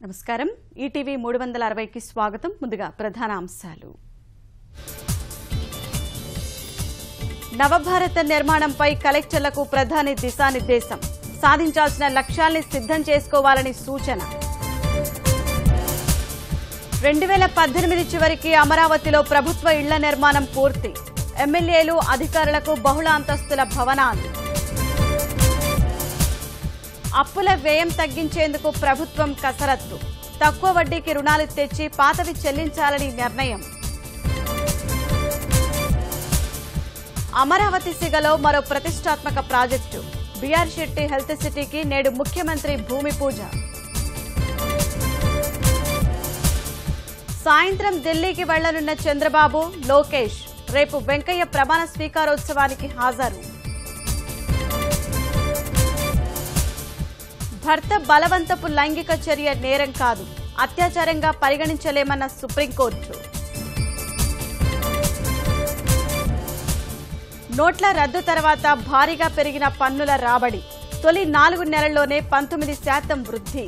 నమస్కారం ఈటీవీ 360కి స్వాగతం. ముందుగా ప్రధాన అంశాలు. నవభారత నిర్మాణంపై కలెక్టర్లకు ప్రధాని దిశానిర్దేశం. సాధించాల్సిన లక్ష్యాల్ని సిద్ధం చేసుకోవాలని సూచన. 2018 చివరికి అమరావతిలో ప్రభుత్వ ఇళ్ల నిర్మాణం పూర్తి. ఎమ్మెల్యేలు అధికారులకు బహుళ అంతస్తుల భవనాలు. అప్పుల వ్యయం తగ్గించేందుకు ప్రభుత్వం కసరత్తు. తక్కువ వడ్డీకి రుణాలు తెచ్చి పాతవి చెల్లించాలని నిర్ణయం. అమరావతి సిగలో మరో ప్రతిష్టాత్మక ప్రాజెక్టు. బీఆర్ శెట్టి హెల్త్ సిటీకి నేడు ముఖ్యమంత్రి భూమి పూజ. సాయంత్రం ఢిల్లీకి వెళ్లనున్న చంద్రబాబు, లోకేష్. రేపు వెంకయ్య ప్రమాణ స్వీకారోత్సవానికి హాజరు. భర్త బలవంతపు లైంగిక చర్య నేరం కాదు, అత్యాచారంగా పరిగణించలేమన్న సుప్రీంకోర్టు. నోట్ల రద్దు తర్వాత భారీగా పెరిగిన పన్నుల రాబడి. తొలి 4 నెలల్లోనే 19% వృద్ధి.